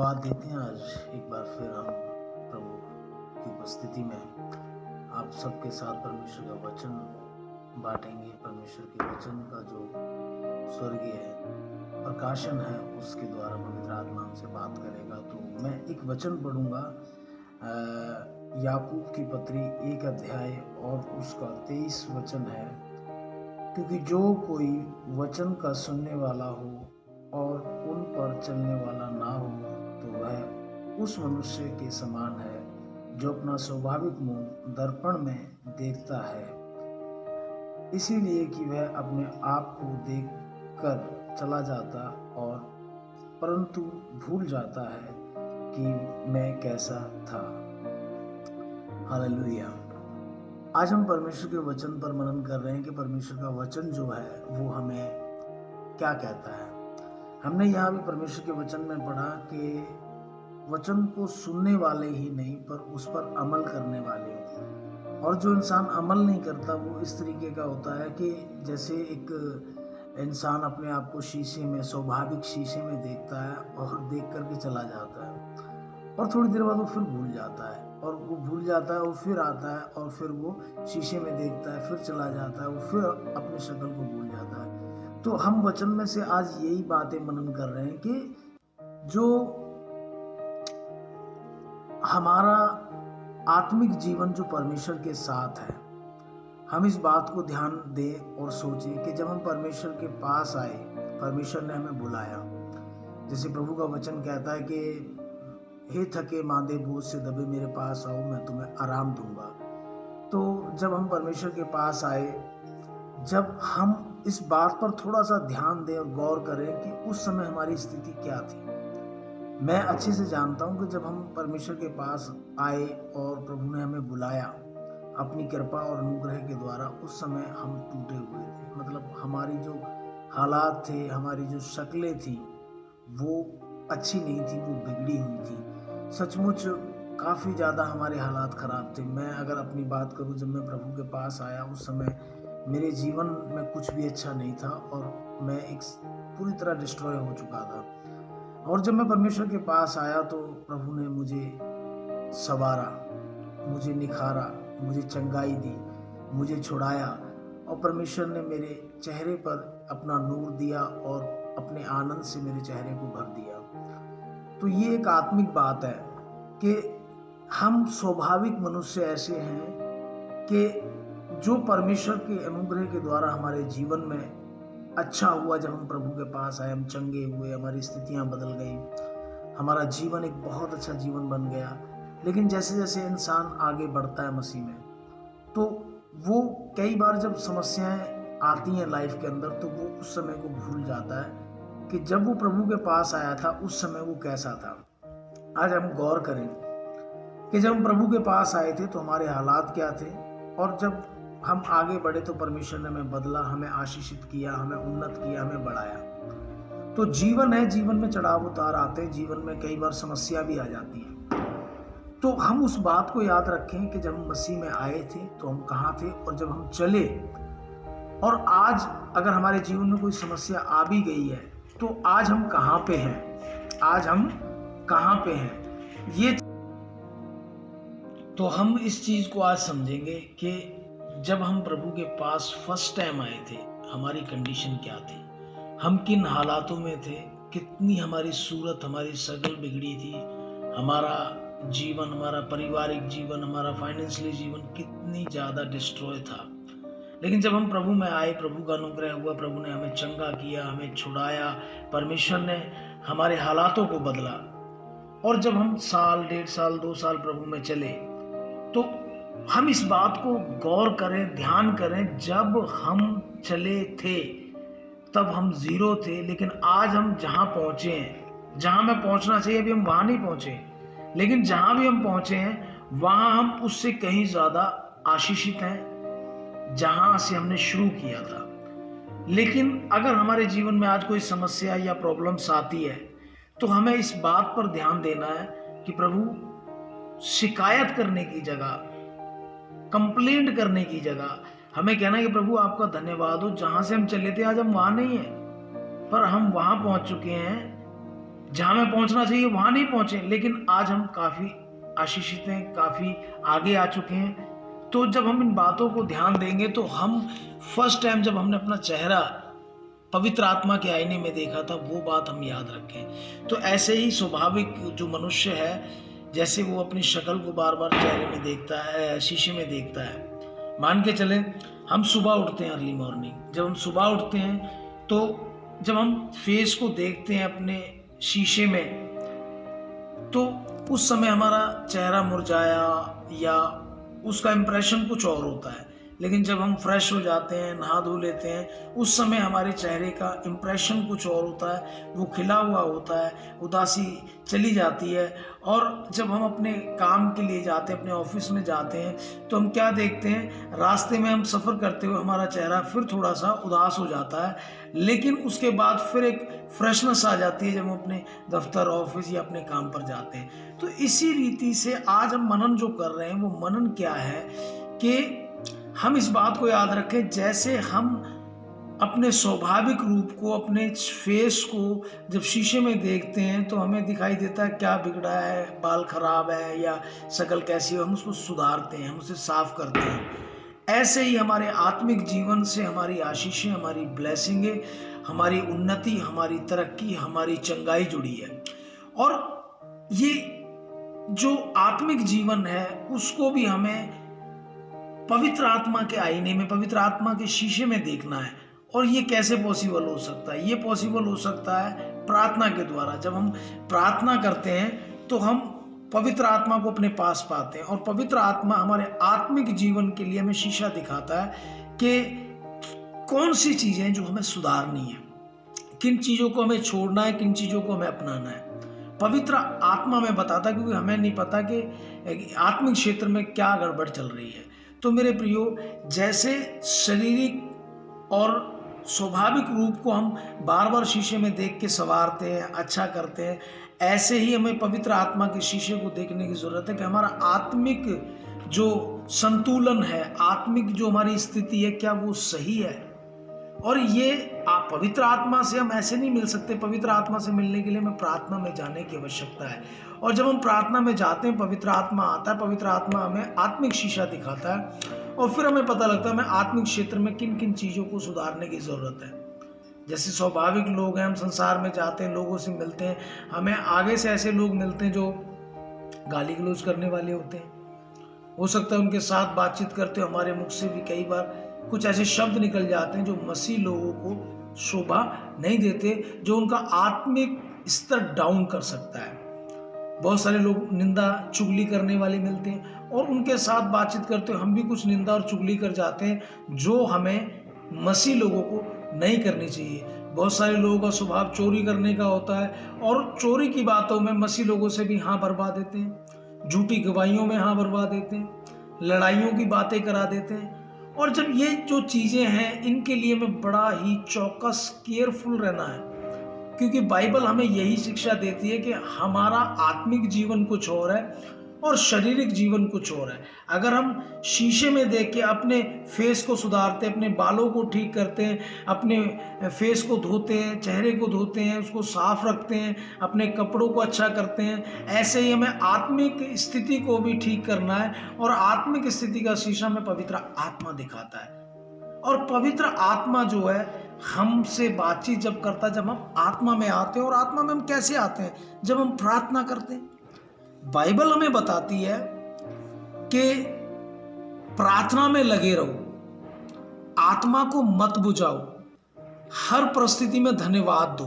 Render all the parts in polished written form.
धन्यवाद देते हैं। आज एक बार फिर हम प्रभु की उपस्थिति में आप सबके साथ परमेश्वर का वचन बांटेंगे। परमेश्वर के वचन का जो स्वर्गीय प्रकाशन है उसके द्वारा पवित्र आत्मा हमसे बात करेगा। तो मैं एक वचन पढ़ूंगा, याकूब की पत्री 1 अध्याय और उसका 23 वचन है। क्योंकि जो कोई वचन का सुनने वाला हो और उन पर चलने वाला ना हो तो वह उस मनुष्य के समान है जो अपना स्वाभाविक मुंह दर्पण में देखता है, इसीलिए कि वह अपने आप को देखकर चला जाता और परंतु भूल जाता है कि मैं कैसा था। हालेलुया। आज हम परमेश्वर के वचन पर मनन कर रहे हैं कि परमेश्वर का वचन जो है वो हमें क्या कहता है। हमने यहाँ भी परमेश्वर के वचन में पढ़ा कि वचन को सुनने वाले ही नहीं पर उस पर अमल करने वाले हो। और जो इंसान अमल नहीं करता वो इस तरीके का होता है कि जैसे एक इंसान अपने आप को शीशे में, स्वाभाविक शीशे में देखता है और देख करके चला जाता है और थोड़ी देर बाद वो फिर भूल जाता है और वो भूल जाता है, वो फिर आता है और फिर वो शीशे में देखता है, फिर चला जाता है, वो फिर अपनी शक्ल को भूल जाता है। तो हम वचन में से आज यही बातें मनन कर रहे हैं कि जो हमारा आत्मिक जीवन जो परमेश्वर के साथ है, हम इस बात को ध्यान दें और सोचें कि जब हम परमेश्वर के पास आए, परमेश्वर ने हमें बुलाया। जैसे प्रभु का वचन कहता है कि हे थके मांदे बोझ से दबे मेरे पास आओ, मैं तुम्हें आराम दूंगा। तो जब हम परमेश्वर के पास आए, जब हम इस बात पर थोड़ा सा ध्यान दें और गौर करें कि उस समय हमारी स्थिति क्या थी। मैं अच्छे से जानता हूं कि जब हम परमेश्वर के पास आए और प्रभु ने हमें बुलाया अपनी कृपा और अनुग्रह के द्वारा, उस समय हम टूटे हुए थे। मतलब हमारी जो हालात थे, हमारी जो शक्लें थी वो अच्छी नहीं थी, वो बिगड़ी हुई थी। सचमुच काफ़ी ज़्यादा हमारे हालात ख़राब थे। मैं अगर अपनी बात करूं, जब मैं प्रभु के पास आया उस समय मेरे जीवन में कुछ भी अच्छा नहीं था और मैं एक पूरी तरह डिस्ट्रॉय हो चुका था। और जब मैं परमेश्वर के पास आया तो प्रभु ने मुझे संवारा, मुझे निखारा, मुझे चंगाई दी, मुझे छुड़ाया और परमेश्वर ने मेरे चेहरे पर अपना नूर दिया और अपने आनंद से मेरे चेहरे को भर दिया। तो ये एक आत्मिक बात है कि हम स्वाभाविक मनुष्य ऐसे हैं कि जो परमेश्वर के अनुग्रह के द्वारा हमारे जीवन में अच्छा हुआ, जब हम प्रभु के पास आए, हम चंगे हुए, हमारी स्थितियां बदल गई, हमारा जीवन एक बहुत अच्छा जीवन बन गया। लेकिन जैसे जैसे इंसान आगे बढ़ता है मसीह में, तो वो कई बार जब समस्याएं आती हैं लाइफ के अंदर तो वो उस समय को भूल जाता है कि जब वो प्रभु के पास आया था उस समय वो कैसा था। आज हम गौर करें कि जब हम प्रभु के पास आए थे तो हमारे हालात क्या थे और जब हम आगे बढ़े तो परमेश्वर ने हमें बदला, हमें आशीषित किया, हमें उन्नत किया, हमें बढ़ाया। तो जीवन है, जीवन में चढ़ाव उतार आते हैं, जीवन में कई बार समस्या भी आ जाती है। तो हम उस बात को याद रखें कि जब हम मसीह में आए थे तो हम कहाँ थे और जब हम चले, और आज अगर हमारे जीवन में कोई समस्या आ भी गई है तो आज हम कहाँ पे हैं, आज हम कहाँ पे हैं। ये तो हम इस चीज को आज समझेंगे कि जब हम प्रभु के पास फर्स्ट टाइम आए थे हमारी कंडीशन क्या थी, हम किन हालातों में थे, कितनी हमारी सूरत, हमारी शक्ल बिगड़ी थी, हमारा जीवन, हमारा पारिवारिक जीवन, हमारा फाइनेंशियली जीवन कितनी ज़्यादा डिस्ट्रॉय था। लेकिन जब हम प्रभु में आए, प्रभु का अनुग्रह हुआ, प्रभु ने हमें चंगा किया, हमें छुड़ाया, परमेश्वर ने हमारे हालातों को बदला। और जब हम साल, 1.5 साल, 2 साल प्रभु में चले तो हम इस बात को गौर करें, ध्यान करें, जब हम चले थे तब हम जीरो थे, लेकिन आज हम जहां पहुंचे हैं, जहां मैं पहुंचना चाहिए अभी हम वहां नहीं पहुंचे, लेकिन जहां भी हम पहुंचे हैं वहां हम उससे कहीं ज्यादा आशीषित हैं जहां से हमने शुरू किया था। लेकिन अगर हमारे जीवन में आज कोई समस्या या प्रॉब्लम्स आती है तो हमें इस बात पर ध्यान देना है कि प्रभु, शिकायत करने की जगह, कंप्लेंट करने की जगह हमें कहना है कि प्रभु आपका धन्यवाद हो, जहां से हम चले थे आज हम वहां नहीं है पर हम वहां पहुंच चुके हैं जहाँ हमें पहुँचना चाहिए वहाँ नहीं पहुँचे, लेकिन आज हम काफ़ी आशीषित हैं, काफ़ी आगे आ चुके हैं। तो जब हम इन बातों को ध्यान देंगे तो हम फर्स्ट टाइम जब हमने अपना चेहरा पवित्र आत्मा के आईने में देखा था, वो बात हम याद रखें। तो ऐसे ही स्वाभाविक जो मनुष्य है, जैसे वो अपनी शक्ल को बार बार चेहरे में देखता है, शीशे में देखता है। मान के चलें हम सुबह उठते हैं, अर्ली मॉर्निंग जब हम सुबह उठते हैं तो जब हम फेस को देखते हैं अपने शीशे में, तो उस समय हमारा चेहरा मुरझाया या उसका इम्प्रेशन कुछ और होता है। लेकिन जब हम फ्रेश हो जाते हैं, नहा धो लेते हैं, उस समय हमारे चेहरे का इम्प्रेशन कुछ और होता है, वो खिला हुआ होता है, उदासी चली जाती है। और जब हम अपने काम के लिए जाते हैं, अपने ऑफिस में जाते हैं, तो हम क्या देखते हैं, रास्ते में हम सफ़र करते हुए हमारा चेहरा फिर थोड़ा सा उदास हो जाता है, लेकिन उसके बाद फिर एक फ्रेशनेस आ जाती है जब हम अपने दफ्तर, ऑफिस या अपने काम पर जाते हैं। तो इसी रीति से आज हम मनन जो कर रहे हैं, वो मनन क्या है कि हम इस बात को याद रखें, जैसे हम अपने स्वाभाविक रूप को, अपने फेस को जब शीशे में देखते हैं तो हमें दिखाई देता है क्या बिगड़ा है, बाल खराब है या शक्ल कैसी है, हम उसको सुधारते हैं, हम उसे साफ करते हैं। ऐसे ही हमारे आत्मिक जीवन से हमारी आशीषें, हमारी ब्लेसिंगें, हमारी उन्नति, हमारी तरक्की, हमारी चंगाई जुड़ी है। और ये जो आत्मिक जीवन है उसको भी हमें पवित्र आत्मा के आईने में, पवित्र आत्मा के शीशे में देखना है। और ये कैसे पॉसिबल हो सकता है? ये पॉसिबल हो सकता है प्रार्थना के द्वारा। जब हम प्रार्थना करते हैं तो हम पवित्र आत्मा को अपने पास पाते हैं, और पवित्र आत्मा हमारे आत्मिक जीवन के लिए हमें शीशा दिखाता है कि कौन सी चीजें जो हमें सुधारनी है, किन चीजों को हमें छोड़ना है, किन चीजों को हमें अपनाना है। पवित्र आत्मा में बताता है, क्योंकि हमें नहीं पता कि आत्मिक क्षेत्र में क्या गड़बड़ चल रही है। तो मेरे प्रियो, जैसे शारीरिक और स्वाभाविक रूप को हम बार बार शीशे में देख के संवारते हैं, अच्छा करते हैं, ऐसे ही हमें पवित्र आत्मा के शीशे को देखने की जरूरत है कि हमारा आत्मिक जो संतुलन है, आत्मिक जो हमारी स्थिति है, क्या वो सही है। और ये पवित्र आत्मा से हम ऐसे नहीं मिल सकते। पवित्र आत्मा से मिलने के लिए हमें प्रार्थना में जाने की आवश्यकता है। और जब हम प्रार्थना में जाते हैं, पवित्र आत्मा आता है, पवित्र आत्मा हमें आत्मिक शीशा दिखाता है, और फिर हमें पता लगता है हमें आत्मिक क्षेत्र में किन किन चीज़ों को सुधारने की ज़रूरत है। जैसे स्वाभाविक लोग हैं, हम संसार में जाते हैं, लोगों से मिलते हैं, हमें आगे से ऐसे लोग मिलते हैं जो गाली गलौज करने वाले होते हैं। हो सकता है उनके साथ बातचीत करते हुए हमारे मुख से भी कई बार कुछ ऐसे शब्द निकल जाते हैं जो मसीह लोगों को शोभा नहीं देते, जो उनका आत्मिक स्तर डाउन कर सकता है। बहुत सारे लोग निंदा चुगली करने वाले मिलते हैं, और उनके साथ बातचीत करते हुए हम भी कुछ निंदा और चुगली कर जाते हैं, जो हमें मसीह लोगों को नहीं करनी चाहिए। बहुत सारे लोगों का स्वभाव चोरी करने का होता है, और चोरी की बातों में मसीह लोगों से भी हाँ भरवा देते हैं, झूठी गवाहियों में हाँ भरवा देते हैं, लड़ाइयों की बातें करा देते हैं। और जब ये जो चीज़ें हैं, इनके लिए हमें बड़ा ही चौकस, केयरफुल रहना है, क्योंकि बाइबल हमें यही शिक्षा देती है कि हमारा आत्मिक जीवन कुछ और है और शारीरिक जीवन कुछ और है। अगर हम शीशे में देख के अपने फेस को सुधारते हैं, अपने बालों को ठीक करते हैं, अपने फेस को धोते हैं, चेहरे को धोते हैं, उसको साफ रखते हैं, अपने कपड़ों को अच्छा करते हैं, ऐसे ही हमें आत्मिक स्थिति को भी ठीक करना है। और आत्मिक स्थिति का शीशा हमें पवित्र आत्मा दिखाता है। और पवित्र आत्मा जो है हमसे बातचीत जब करता है, जब हम आत्मा में आते हैं। और आत्मा में हम कैसे आते हैं? जब हम प्रार्थना करते हैं। बाइबल हमें बताती है कि प्रार्थना में लगे रहो, आत्मा को मत बुझाओ, हर परिस्थिति में धन्यवाद दो।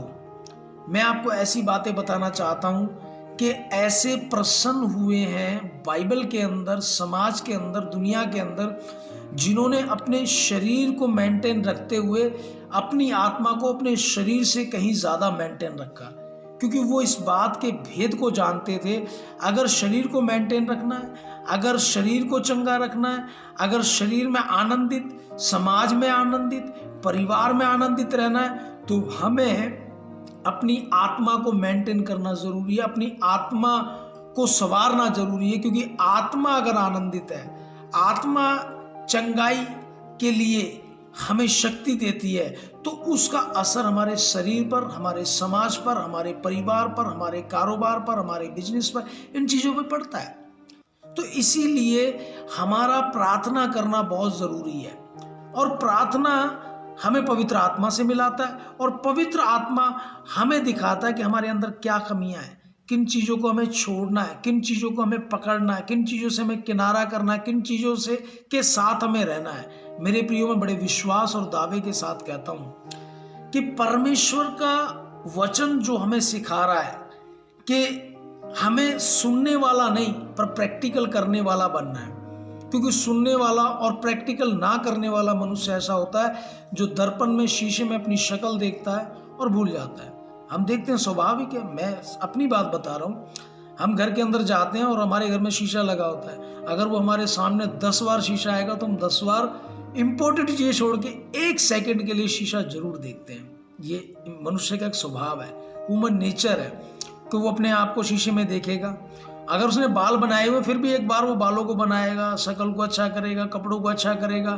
मैं आपको ऐसी बातें बताना चाहता हूं कि ऐसे प्रसन्न हुए हैं बाइबल के अंदर, समाज के अंदर, दुनिया के अंदर, जिन्होंने अपने शरीर को मेंटेन रखते हुए अपनी आत्मा को अपने शरीर से कहीं ज़्यादा मेंटेन रखा, क्योंकि वो इस बात के भेद को जानते थे। अगर शरीर को मेंटेन रखना है, अगर शरीर को चंगा रखना है, अगर शरीर में आनंदित, समाज में आनंदित, परिवार में आनंदित रहना है, तो हमें अपनी आत्मा को मेंटेन करना जरूरी है, अपनी आत्मा को संवारना जरूरी है। क्योंकि आत्मा अगर आनंदित है, आत्मा चंगाई के लिए हमें शक्ति देती है, तो उसका असर हमारे शरीर पर, हमारे समाज पर, हमारे परिवार पर, हमारे कारोबार पर, हमारे बिजनेस पर, इन चीज़ों पर पड़ता है। तो इसीलिए हमारा प्रार्थना करना बहुत ज़रूरी है। और प्रार्थना हमें पवित्र आत्मा से मिलाता है, और पवित्र आत्मा हमें दिखाता है कि हमारे अंदर क्या कमियां हैं, किन चीज़ों को हमें छोड़ना है, किन चीज़ों को हमें पकड़ना है, किन चीज़ों से हमें किनारा करना है, किन चीज़ों से के साथ हमें रहना है। मेरे प्रियो, मैं बड़े विश्वास और दावे के साथ कहता हूँ कि परमेश्वर का वचन जो हमें सिखा रहा है कि हमें सुनने वाला नहीं पर प्रैक्टिकल करने वाला बनना है। क्योंकि सुनने वाला और प्रैक्टिकल ना करने वाला मनुष्य ऐसा होता है जो दर्पण में, शीशे में अपनी शक्ल देखता है और भूल जाता है। हम देखते हैं, स्वाभाविक है, मैं अपनी बात बता रहा हूँ, हम घर के अंदर जाते हैं और हमारे घर में शीशा लगा होता है। अगर वो हमारे सामने 10 बार शीशा आएगा तो हम 10 बार इंपॉर्टेंट चीज़ छोड़ के 1 सेकंड के लिए शीशा जरूर देखते हैं। ये मनुष्य का एक स्वभाव है, ह्यूमन नेचर है कि वो अपने आप को शीशे में देखेगा। अगर उसने बाल बनाए हुए फिर भी एक बार वो बालों को बनाएगा, शक्ल को अच्छा करेगा, कपड़ों को अच्छा करेगा,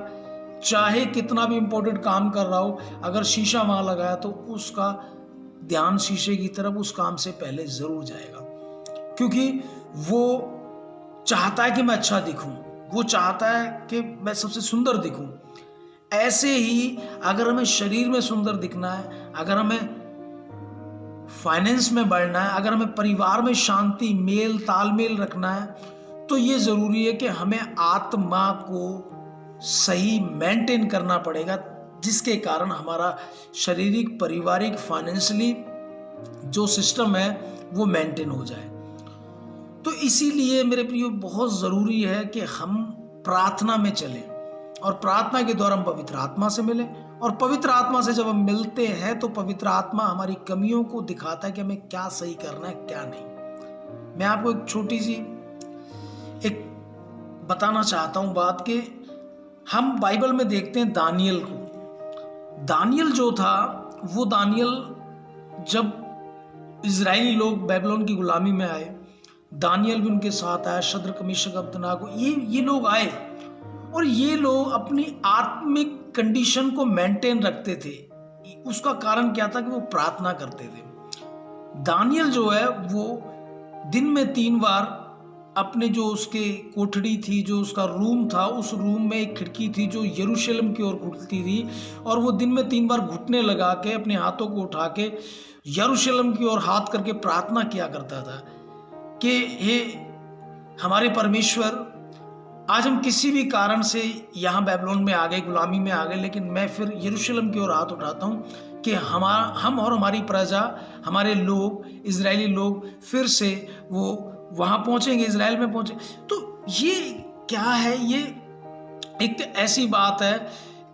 चाहे कितना भी इंपॉर्टेंट काम कर रहा हो, अगर शीशा वहां लगाया तो उसका ध्यान शीशे की तरफ उस काम से पहले जरूर जाएगा। क्योंकि वो चाहता है कि मैं अच्छा दिखूं, वो चाहता है कि मैं सबसे सुंदर दिखूं। ऐसे ही अगर हमें शरीर में सुंदर दिखना है, अगर हमें फाइनेंस में बढ़ना है, अगर हमें परिवार में शांति, मेल तालमेल रखना है, तो ये जरूरी है कि हमें आत्मा को सही मेंटेन करना पड़ेगा, जिसके कारण हमारा शारीरिक, पारिवारिक, फाइनेंशियली जो सिस्टम है वो मेंटेन हो जाए। तो इसीलिए मेरे प्रियो, बहुत ज़रूरी है कि हम प्रार्थना में चलें, और प्रार्थना के द्वारा हम पवित्र आत्मा से मिलें, और पवित्र आत्मा से जब हम मिलते हैं तो पवित्र आत्मा हमारी कमियों को दिखाता है कि हमें क्या सही करना है, क्या नहीं। मैं आपको एक छोटी सी एक बताना चाहता हूं बात कि हम बाइबल में देखते हैं दानियल को। दानियल जो था, वो दानियल जब इजरायली लोग बेबीलोन की गुलामी में आए, दानियल भी उनके साथ आया, शद्रक, मेशक, अबदनागो, ये लोग आए, और ये लोग अपनी आत्मिक कंडीशन को मेंटेन रखते थे। उसका कारण क्या था कि वो प्रार्थना करते थे। दानियल जो है वो दिन में 3 बार अपने जो उसके कोठड़ी थी, जो उसका रूम था, उस रूम में एक खिड़की थी जो यरूशलेम की ओर खुलती थी, और वो दिन में 3 बार घुटने लगा के अपने हाथों को उठा के यरूशलेम की ओर हाथ करके प्रार्थना किया करता था कि हे हमारे परमेश्वर, आज हम किसी भी कारण से यहाँ बेबीलोन में आ गए, गुलामी में आ गए, लेकिन मैं फिर यरूशलेम की ओर हाथ उठाता हूँ कि हम और हमारी प्रजा, हमारे लोग, इजरायली लोग फिर से वो वहाँ पहुँचेंगे, इजराइल में पहुँचे। तो ये क्या है? ये एक ऐसी बात है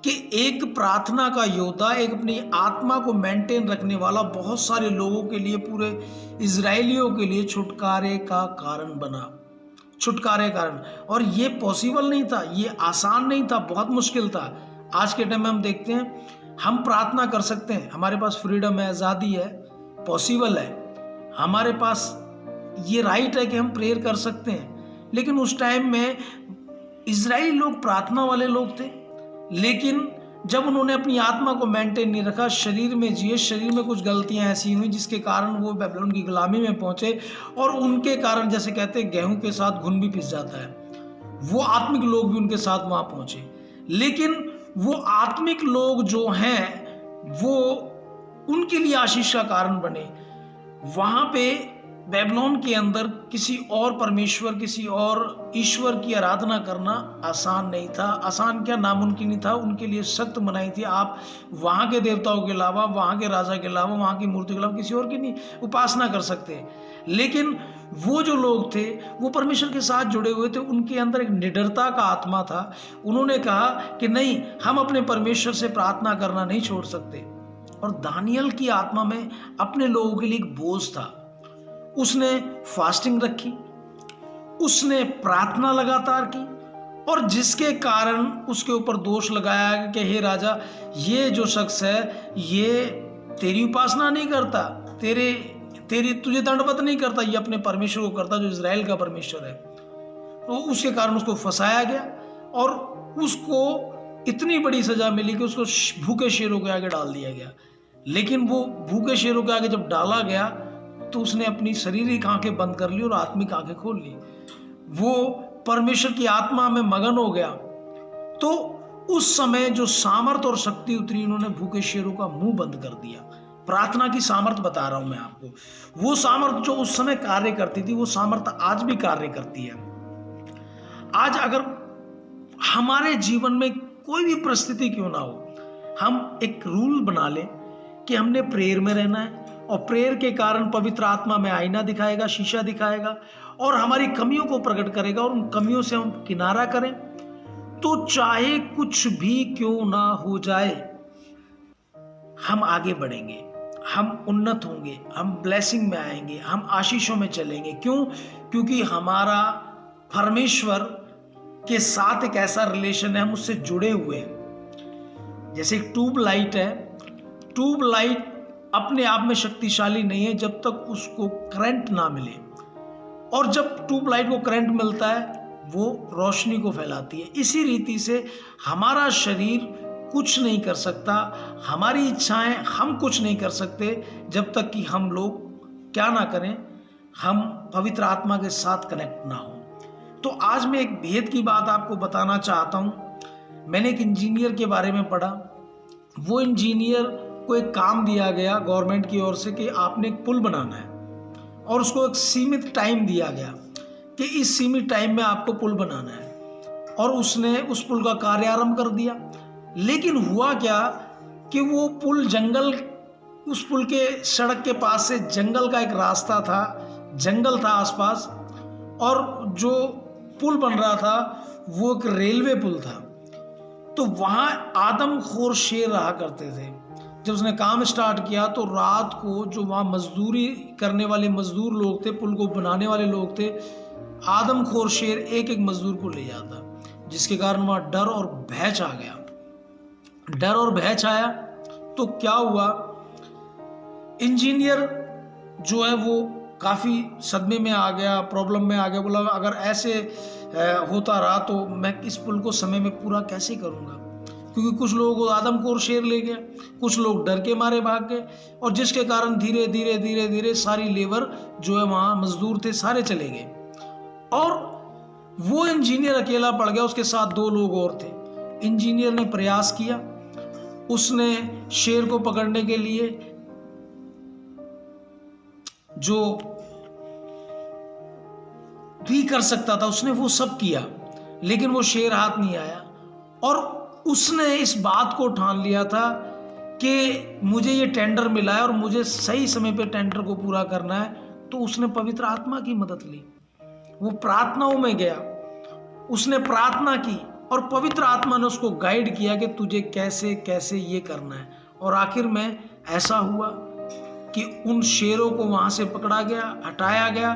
कि एक प्रार्थना का योद्धा, एक अपनी आत्मा को मेंटेन रखने वाला, बहुत सारे लोगों के लिए, पूरे इजरायलियों के लिए छुटकारे का कारण बना, छुटकारे कारण। और ये पॉसिबल नहीं था, ये आसान नहीं था, बहुत मुश्किल था। आज के टाइम में हम देखते हैं, हम प्रार्थना कर सकते हैं, हमारे पास फ्रीडम है, आज़ादी है, पॉसिबल है, हमारे पास ये राइट है कि हम प्रेयर कर सकते हैं। लेकिन उस टाइम में इजरायली लोग प्रार्थना वाले लोग थे, लेकिन जब उन्होंने अपनी आत्मा को मेंटेन नहीं रखा, शरीर में जिए, शरीर में कुछ गलतियां ऐसी हुई जिसके कारण वो बेबीलोन की गुलामी में पहुंचे, और उनके कारण, जैसे कहते हैं, गेहूं के साथ घुन भी पिस जाता है, वो आत्मिक लोग भी उनके साथ वहां पहुंचे। लेकिन वो आत्मिक लोग जो हैं वो उनके लिए आशीष का कारण बने। वहां पे बेबीलोन के अंदर किसी और परमेश्वर, किसी और ईश्वर की आराधना करना आसान नहीं था। आसान क्या, नामुमकिन नहीं था, उनके लिए सख्त मनाही थी। आप वहाँ के देवताओं के अलावा, वहाँ के राजा के अलावा, वहाँ की मूर्ति के अलावा किसी और की नहीं उपासना कर सकते। लेकिन वो जो लोग थे वो परमेश्वर के साथ जुड़े हुए थे, उनके अंदर एक निडरता का आत्मा था। उन्होंने कहा कि नहीं, हम अपने परमेश्वर से प्रार्थना करना नहीं छोड़ सकते। और दानियल की आत्मा में अपने लोगों के लिए एक बोझ था। उसने फास्टिंग रखी, उसने प्रार्थना लगातार की, और जिसके कारण उसके ऊपर दोष लगाया कि हे राजा, ये जो शख्स है ये तेरी उपासना नहीं करता, तुझे दंडवत नहीं करता, ये अपने परमेश्वर को करता जो इजराइल का परमेश्वर है। तो उसके कारण उसको फंसाया गया और उसको इतनी बड़ी सजा मिली कि उसको भूखे शेरों के आगे डाल दिया गया। लेकिन वो भूखे शेरों के आगे जब डाला गया तो उसने अपनी शारीरिक आंखें बंद कर ली और आत्मिक आंखें खोल ली। वो परमेश्वर की आत्मा में मगन हो गया। तो उस समय जो सामर्थ और शक्ति उतरी, उन्होंने भूखे शेरों का मुंह बंद कर दिया। प्रार्थना की सामर्थ बता रहा हूं मैं आपको। वो सामर्थ जो उस समय कार्य करती थी, वो सामर्थ आज भी कार्य करती है। आज अगर हमारे जीवन में कोई भी परिस्थिति क्यों ना हो, हम एक रूल बना लें कि हमने प्रेयर में रहना है, और प्रेयर के कारण पवित्र आत्मा में आईना दिखाएगा, शीशा दिखाएगा और हमारी कमियों को प्रकट करेगा, और उन कमियों से हम किनारा करें, तो चाहे कुछ भी क्यों ना हो जाए, हम आगे बढ़ेंगे, हम उन्नत होंगे, हम ब्लेसिंग में आएंगे, हम आशीषों में चलेंगे। क्यों? क्योंकि हमारा परमेश्वर के साथ एक ऐसा रिलेशन है, हम उससे जुड़े हुए हैं। जैसे एक ट्यूब लाइट है, ट्यूब लाइट अपने आप में शक्तिशाली नहीं है जब तक उसको करंट ना मिले, और जब ट्यूब लाइट को करंट मिलता है वो रोशनी को फैलाती है। इसी रीति से हमारा शरीर कुछ नहीं कर सकता, हमारी इच्छाएं हम कुछ नहीं कर सकते जब तक कि हम लोग क्या ना करें, हम पवित्र आत्मा के साथ कनेक्ट ना हो। तो आज मैं एक भेद की बात आपको बताना चाहता हूं। मैंने एक इंजीनियर के बारे में पढ़ा। वो इंजीनियर को एक काम दिया गया गवर्नमेंट की ओर से कि आपने एक पुल बनाना है, और उसको एक सीमित टाइम दिया गया कि इस सीमित टाइम में आपको पुल बनाना है, और उसने उस पुल का कार्य आरंभ कर दिया। लेकिन हुआ क्या कि वो पुल उस पुल के सड़क के पास से जंगल का एक रास्ता था, जंगल था आसपास, और जो पुल बन रहा था वो एक रेलवे पुल था। तो वहां आदमखोर शेर रहा करते थे। जब उसने काम स्टार्ट किया तो रात को जो वहाँ मजदूरी करने वाले मजदूर लोग थे, पुल को बनाने वाले लोग थे, आदमखोर शेर एक एक मजदूर को ले जाता, जिसके कारण वहाँ डर और भय छा गया। डर और भय छाया तो क्या हुआ, इंजीनियर जो है वो काफ़ी सदमे में आ गया, प्रॉब्लम में आ गया। बोला अगर ऐसे होता रहा तो मैं इस पुल को समय में पूरा कैसे करूँगा, क्योंकि कुछ लोगों को आदमखोर शेर ले गया, कुछ लोग डर के मारे भाग गए, और जिसके कारण धीरे धीरे धीरे धीरे सारी लेबर जो है वहाँ मजदूर थे सारे चले गए, और वो इंजीनियर अकेला पड़ गया। उसके साथ 2 लोग और थे। इंजीनियर ने प्रयास किया, उसने शेर को पकड़ने के लिए जो भी कर सकता था उसने वो सब किया, लेकिन वो शेर हाथ नहीं आया। और उसने इस बात को ठान लिया था कि मुझे ये टेंडर मिला है और मुझे सही समय पे टेंडर को पूरा करना है। तो उसने पवित्र आत्मा की मदद ली, वो प्रार्थनाओं में गया, उसने प्रार्थना की, और पवित्र आत्मा ने उसको गाइड किया कि तुझे कैसे कैसे ये करना है। और आखिर में ऐसा हुआ कि उन शेरों को वहाँ से पकड़ा गया, हटाया गया,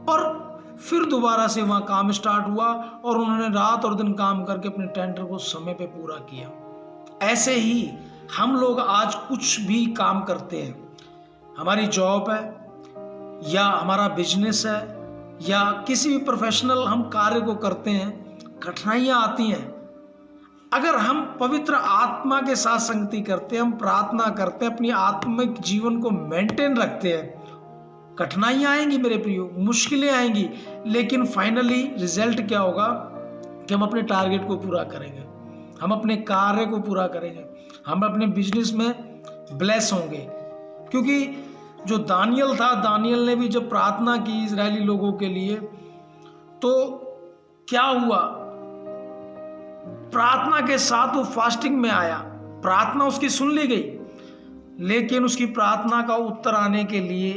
और फिर दोबारा से वहाँ काम स्टार्ट हुआ, और उन्होंने रात और दिन काम करके अपने टेंडर को समय पे पूरा किया। ऐसे ही हम लोग आज कुछ भी काम करते हैं, हमारी जॉब है या हमारा बिजनेस है या किसी भी प्रोफेशनल हम कार्य को करते हैं, कठिनाइयाँ आती हैं। अगर हम पवित्र आत्मा के साथ संगति करते हैं, हम प्रार्थना करते हैं, अपनी आत्मिक जीवन को मेंटेन रखते हैं, कठिनाइयाँ आएंगी मेरे प्रियो, मुश्किलें आएंगी, लेकिन फाइनली रिजल्ट क्या होगा कि हम अपने टारगेट को पूरा करेंगे, हम अपने कार्य को पूरा करेंगे, हम अपने बिजनेस में ब्लेस होंगे। क्योंकि जो दानियल था, दानियल ने भी जब प्रार्थना की इजरायली लोगों के लिए, तो क्या हुआ, प्रार्थना के साथ वो फास्टिंग में आया, प्रार्थना उसकी सुन ली गई, लेकिन उसकी प्रार्थना का उत्तर आने के लिए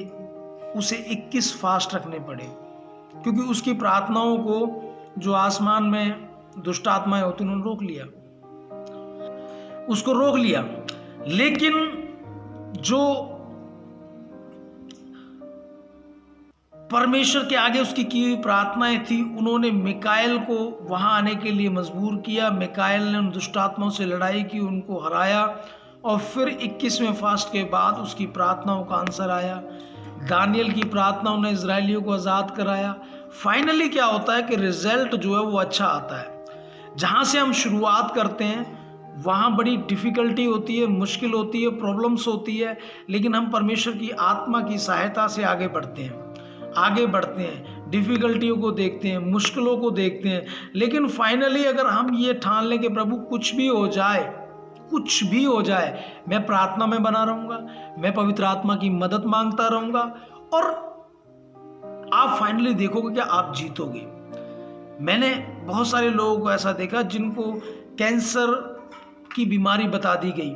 उसे 21 फास्ट रखने पड़े, क्योंकि उसकी प्रार्थनाओं को जो आसमान में दुष्ट आत्माएं होती उन्होंने रोक लिया, उसको रोक लिया। लेकिन जो परमेश्वर के आगे उसकी की हुई प्रार्थनाएं थी, उन्होंने मिकाएल को वहां आने के लिए मजबूर किया। मिकाएल ने उन दुष्ट आत्माओं से लड़ाई की, उनको हराया, और फिर 21वें फास्ट के बाद उसकी प्रार्थनाओं का आंसर आया। दानियल की प्रार्थनाओं ने इजरायलियों को आज़ाद कराया। फाइनली क्या होता है कि रिजल्ट जो है वो अच्छा आता है। जहाँ से हम शुरुआत करते हैं वहाँ बड़ी डिफ़िकल्टी होती है, मुश्किल होती है, प्रॉब्लम्स होती है, लेकिन हम परमेश्वर की आत्मा की सहायता से आगे बढ़ते हैं, डिफ़िकल्टियों को देखते हैं, मुश्किलों को देखते हैं, लेकिन फाइनली अगर हम ये ठान लें कि प्रभु कुछ भी हो जाए, मैं प्रार्थना में बना रहूँगा, मैं पवित्र आत्मा की मदद मांगता रहूँगा, और आप फाइनली देखोगे कि आप जीतोगे। मैंने बहुत सारे लोगों को ऐसा देखा जिनको कैंसर की बीमारी बता दी गई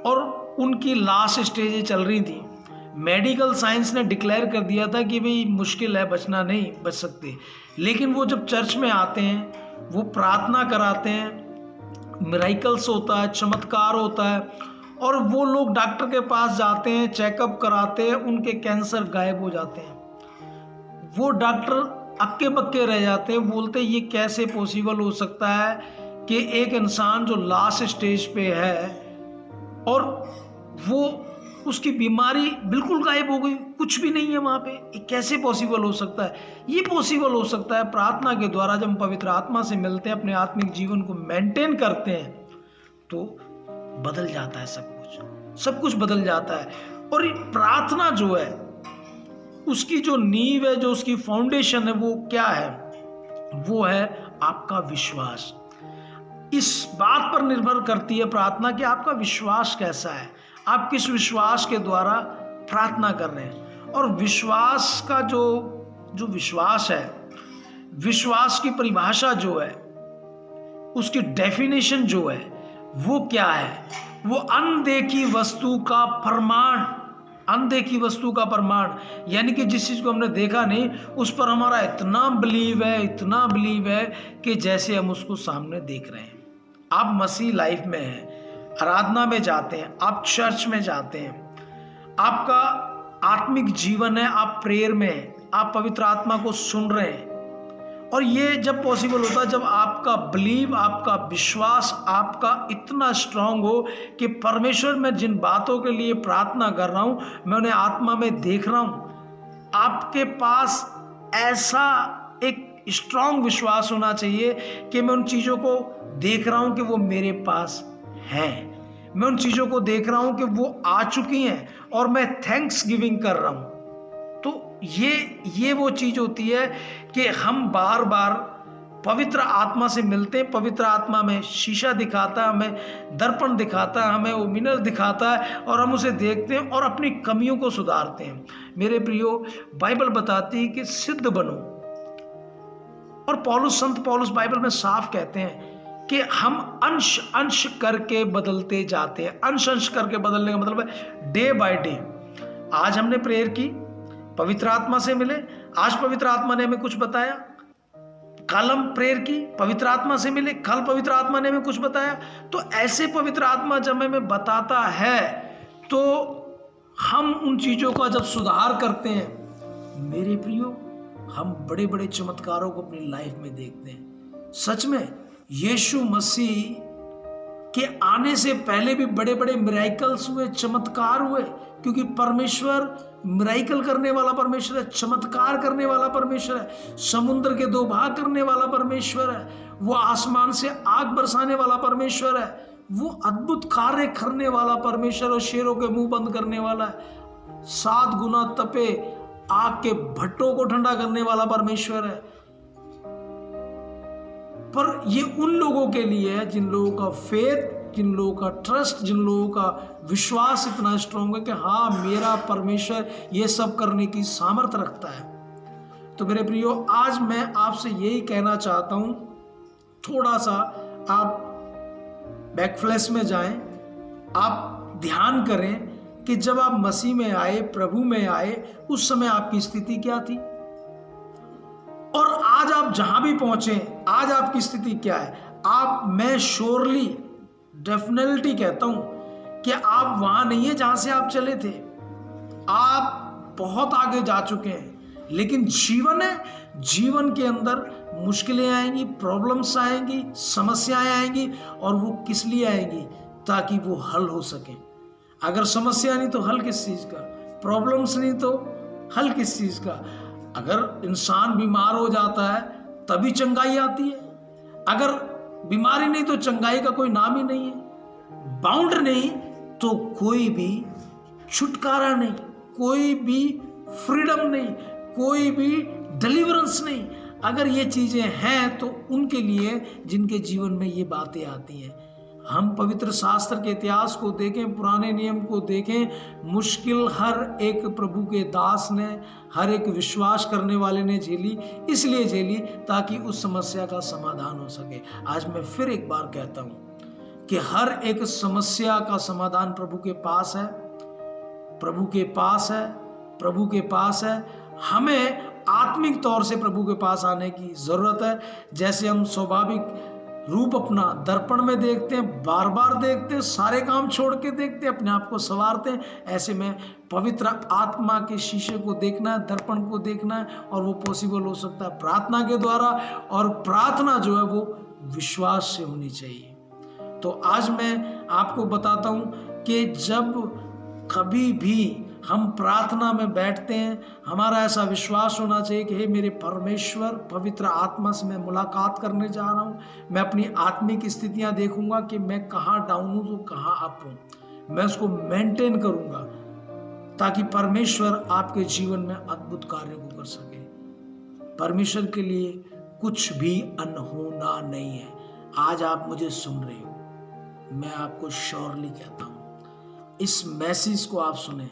और उनकी लास्ट स्टेजें चल रही थी। मेडिकल साइंस ने डिक्लेयर कर दिया था कि भाई मुश्किल है, बचना नहीं बच सकते, लेकिन वो जब चर्च में आते हैं, वो प्रार्थना कराते हैं, मिरेकल्स होता है, चमत्कार होता है, और वो लोग डॉक्टर के पास जाते हैं, चेकअप कराते हैं, उनके कैंसर गायब हो जाते हैं। वो डॉक्टर अक्के बक्के रह जाते हैं, बोलते ये कैसे पॉसिबल हो सकता है कि एक इंसान जो लास्ट स्टेज पे है और वो उसकी बीमारी बिल्कुल गायब हो गई, कुछ भी नहीं है वहाँ पे, ये कैसे पॉसिबल हो सकता है? ये पॉसिबल हो सकता है प्रार्थना के द्वारा। जब हम पवित्र आत्मा से मिलते हैं, अपने आत्मिक जीवन को मेंटेन करते हैं, तो बदल जाता है सब कुछ बदल जाता है। और प्रार्थना जो है, उसकी जो नींव है, जो उसकी फाउंडेशन है, वो क्या है? वो है आपका विश्वास। इस बात पर निर्भर करती है प्रार्थना कि आपका विश्वास कैसा है, आप किस विश्वास के द्वारा प्रार्थना कर रहे हैं। और विश्वास का जो विश्वास है, विश्वास की परिभाषा जो है, उसकी डेफिनेशन जो है, वो क्या है? वो अनदेखी वस्तु का प्रमाण, यानी कि जिस चीज को हमने देखा नहीं, उस पर हमारा इतना बिलीव है कि जैसे हम उसको सामने देख रहे हैं। आप मसीह लाइफ में हैं, आराधना में जाते हैं, आप चर्च में जाते हैं, आपका आत्मिक जीवन है, आप प्रेयर में हैं, आप पवित्र आत्मा को सुन रहे हैं। और ये जब पॉसिबल होता है, जब आपका बिलीव, आपका विश्वास आपका इतना स्ट्रांग हो कि परमेश्वर, मैं जिन बातों के लिए प्रार्थना कर रहा हूं, मैं उन्हें आत्मा में देख रहा हूं। आपके पास ऐसा एक स्ट्रांग विश्वास होना चाहिए कि मैं उन चीज़ों को देख रहा हूं कि वो मेरे पास हैं, मैं उन चीज़ों को देख रहा हूं कि वो आ चुकी हैं और मैं थैंक्स गिविंग कर रहा हूं। तो ये वो चीज़ होती है कि हम बार बार पवित्र आत्मा से मिलते हैं। पवित्र आत्मा में शीशा दिखाता है, हमें दर्पण दिखाता है, हमें वो मिरर दिखाता है, और हम उसे देखते हैं और अपनी कमियों को सुधारते हैं। मेरे प्रियो, बाइबल बताती है कि सिद्ध बनो, और संत पौलुस बाइबल में साफ कहते हैं कि हम अंश करके बदलते जाते हैं। अंश करके बदलने का मतलब है डे बाय डे। आज हमने प्रेयर की, पवित्र आत्मा से मिले, आज पवित्र आत्मा ने हमें कुछ बताया। कल हम प्रेयर की, पवित्र आत्मा से मिले, कल पवित्र आत्मा ने हमें कुछ बताया। तो ऐसे पवित्र आत्मा जब हमें बताता है, तो हम उन चीज़ों का जब सुधार करते हैं, मेरे प्रियो, हम बड़े बड़े चमत्कारों को अपनी लाइफ में देखते हैं। सच में यीशु मसीह के आने से पहले भी बड़े बड़े मिरेकल्स हुए, चमत्कार हुए, क्योंकि परमेश्वर मिरेकल करने वाला परमेश्वर है, चमत्कार करने वाला परमेश्वर है, समुद्र के 2 भाग करने वाला परमेश्वर है, वो आसमान से आग बरसाने वाला परमेश्वर है, वो अद्भुत कार्य करने वाला परमेश्वर और शेरों के मुंह बंद करने वाला है, 7 गुना तपे आग के भट्टों को ठंडा करने वाला परमेश्वर है। पर ये उन लोगों के लिए है जिन लोगों का फेथ, जिन लोगों का ट्रस्ट, जिन लोगों का विश्वास इतना स्ट्रांग है कि हाँ, मेरा परमेश्वर ये सब करने की सामर्थ्य रखता है। तो मेरे प्रियो, आज मैं आपसे यही कहना चाहता हूं, थोड़ा सा आप बैकफ्लैश में जाएं, आप ध्यान करें कि जब आप मसीह में आए, प्रभु में आए, उस समय आपकी स्थिति क्या थी, और आज आप जहां भी पहुंचे, आज आपकी स्थिति क्या है। मैं श्योरली, डेफिनेटली कहता हूं कि आप वहां नहीं है जहां से आप चले थे। आप बहुत आगे जा चुके हैं, लेकिन जीवन है, जीवन के अंदर मुश्किलें आएंगी, प्रॉब्लम्स आएंगी, समस्याएं आएंगी, और वो किस लिए आएंगी? ताकि वो हल हो सके। अगर समस्या नहीं तो हल किस चीज़ का? प्रॉब्लम्स नहीं तो हल किस चीज़ का? अगर इंसान बीमार हो जाता है तभी चंगाई आती है। अगर बीमारी नहीं तो चंगाई का कोई नाम ही नहीं है, बाउंड नहीं तो कोई भी छुटकारा नहीं, कोई भी फ्रीडम नहीं, कोई भी डिलीवरेंस नहीं। अगर ये चीजें हैं तो उनके लिए जिनके जीवन में ये बातें आती हैं। हम पवित्र शास्त्र के इतिहास को देखें, पुराने नियम को देखें, मुश्किल हर एक प्रभु के दास ने, हर एक विश्वास करने वाले ने झेली, इसलिए झेली ताकि उस समस्या का समाधान हो सके। आज मैं फिर एक बार कहता हूं कि हर एक समस्या का समाधान प्रभु के पास है, प्रभु के पास है, प्रभु के पास है। हमें आत्मिक तौर से प्रभु के पास आने की जरूरत है। जैसे हम स्वाभाविक रूप अपना दर्पण में देखते हैं, बार बार देखते हैं, सारे काम छोड़ के देखते हैं, अपने आप को संवारते हैं, ऐसे में पवित्र आत्मा के शीशे को देखना है, दर्पण को देखना है, और वो पॉसिबल हो सकता है प्रार्थना के द्वारा, और प्रार्थना जो है वो विश्वास से होनी चाहिए। तो आज मैं आपको बताता हूं कि जब कभी भी हम प्रार्थना में बैठते हैं, हमारा ऐसा विश्वास होना चाहिए कि हे मेरे परमेश्वर, पवित्र आत्मा से मैं मुलाकात करने जा रहा हूँ। मैं अपनी आत्मिक स्थितियाँ देखूंगा कि मैं कहाँ डाउन हूँ तो कहाँ अप हूँ। मैं उसको मेंटेन करूंगा ताकि परमेश्वर आपके जीवन में अद्भुत कार्य को कर सके। परमेश्वर के लिए कुछ भी अनहोना नहीं है। आज आप मुझे सुन रहे हो, मैं आपको श्योरली कहता हूँ, इस मैसेज को आप सुने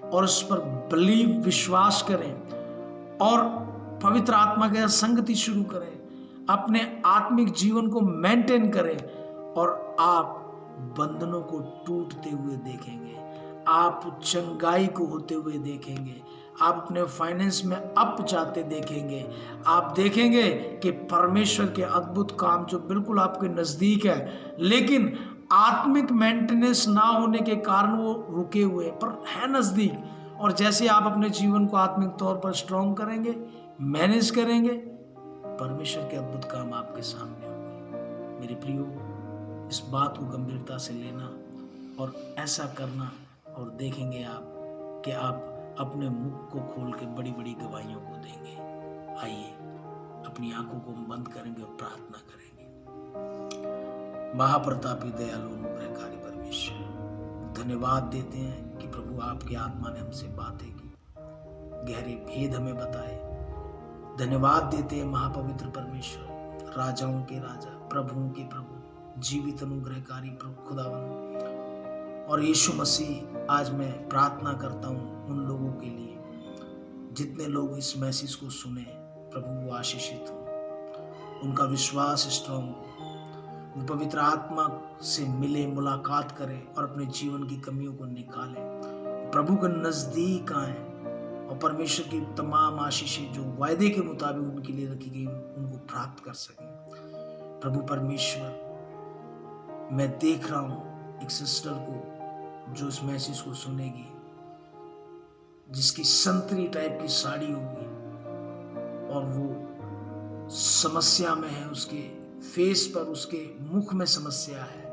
और उस पर बिलीव, विश्वास करें, और पवित्र आत्मा के साथ संगति शुरू करें, अपने आत्मिक जीवन को मेंटेन करें, और आप बंधनों को टूटते हुए देखेंगे, आप चंगाई को होते हुए देखेंगे, आप अपने फाइनेंस में अप जाते देखेंगे। आप देखेंगे कि परमेश्वर के अद्भुत काम जो बिल्कुल आपके नजदीक है, लेकिन आत्मिक मेंटेनेंस ना होने के कारण वो रुके हुए पर है नजदीक। और जैसे आप अपने जीवन को आत्मिक तौर पर स्ट्रॉन्ग करेंगे, मैनेज करेंगे, परमेश्वर के अद्भुत काम आपके सामने होंगे। मेरे प्रियो, इस बात को गंभीरता से लेना और ऐसा करना, और देखेंगे आप कि आप अपने मुख को खोल के बड़ी बड़ी गवाहियों को देंगे। आइए अपनी आंखों को बंद करेंगे और प्रार्थना करेंगे। महाप्रतापी, दयालु, अनुग्रहकारी परमेश्वर, धन्यवाद देते हैं कि प्रभु आपकी आत्मा ने हमसे बातें की, गहरे भेद हमें बताए। धन्यवाद देते हैं महापवित्र परमेश्वर, राजाओं के राजा, प्रभुओं के प्रभु, जीवित अनुग्रहकारी प्रभु खुदावन। और यीशु मसीह, आज मैं प्रार्थना करता हूँ उन लोगों के लिए जितने लोग इस मैसेज को सुने, प्रभु वो आशीषित हो, उनका विश्वास स्ट्रॉन्ग हो, वो पवित्र आत्मा से मिले, मुलाकात करें और अपने जीवन की कमियों को निकालें, प्रभु के नजदीक आए और परमेश्वर की तमाम आशीषें जो वायदे के मुताबिक उनके लिए रखी गई उनको प्राप्त कर सकें। प्रभु परमेश्वर, मैं देख रहा हूं एक सिस्टर को जो इस मैसेज को सुनेगी, जिसकी संतरी टाइप की साड़ी होगी और वो समस्या में है, उसके फेस पर, उसके मुख में समस्या है,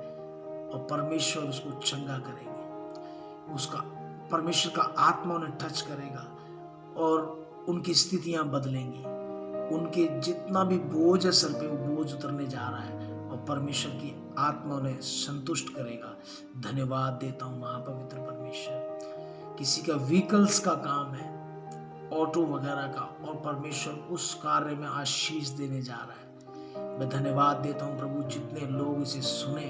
और परमेश्वर उसको चंगा करेंगे। उसका परमेश्वर का आत्मा उन्हें टच करेगा और उनकी स्थितियां बदलेंगी। उनके जितना भी बोझ है सर पे, वो बोझ उतरने जा रहा है और परमेश्वर की आत्मा उन्हें संतुष्ट करेगा। धन्यवाद देता हूँ महापवित्र परमेश्वर। किसी का व्हीकल्स का काम है, ऑटो वगैरह का, और परमेश्वर उस कार्य में आशीष देने जा रहा है। मैं धन्यवाद देता हूँ प्रभु, जितने लोग इसे सुने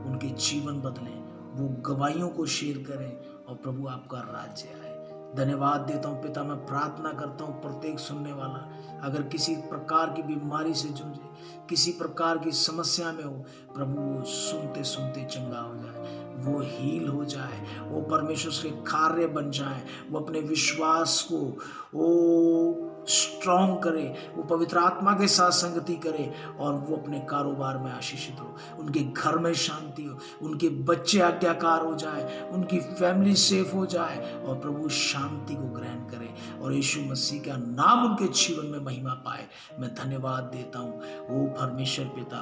उनके जीवन बदले, वो गवाहियों को शेयर करें और प्रभु आपका राज्य आए। धन्यवाद देता हूँ पिता, मैं प्रार्थना करता हूँ प्रत्येक सुनने वाला अगर किसी प्रकार की बीमारी से जूझे, किसी प्रकार की समस्या में हो, प्रभु वो सुनते सुनते चंगा हो जाए, वो हील हो जाए, वो परमेश्वर से कार्य बन जाए, वो अपने विश्वास को वो स्ट्रॉन्ग करे, वो पवित्र आत्मा के साथ संगति करे और वो अपने कारोबार में आशीषित हो, उनके घर में शांति हो, उनके बच्चे आज्ञाकार हो जाए, उनकी फैमिली सेफ हो जाए और प्रभु शांति को ग्रहण करे और यीशु मसीह का नाम उनके जीवन में महिमा पाए। मैं धन्यवाद देता हूँ वो परमेश्वर पिता,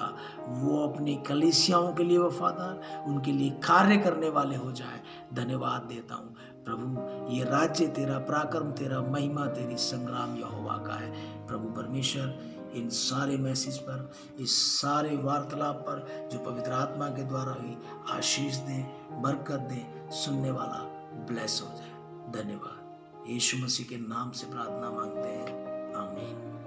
वो अपनी कलीसियाओं के लिए वफादार, उनके लिए कार्य करने वाले हो जाए। धन्यवाद देता हूँ प्रभु, ये राज्य तेरा, पराक्रम तेरा, महिमा तेरी, संग्राम यहोवा का है। प्रभु परमेश्वर, इन सारे मैसेज पर, इस सारे वार्तालाप पर जो पवित्र आत्मा के द्वारा ही आशीष दे, बरकत दे, सुनने वाला ब्लेस हो जाए। धन्यवाद। यीशु मसीह के नाम से प्रार्थना मांगते हैं, आमीन।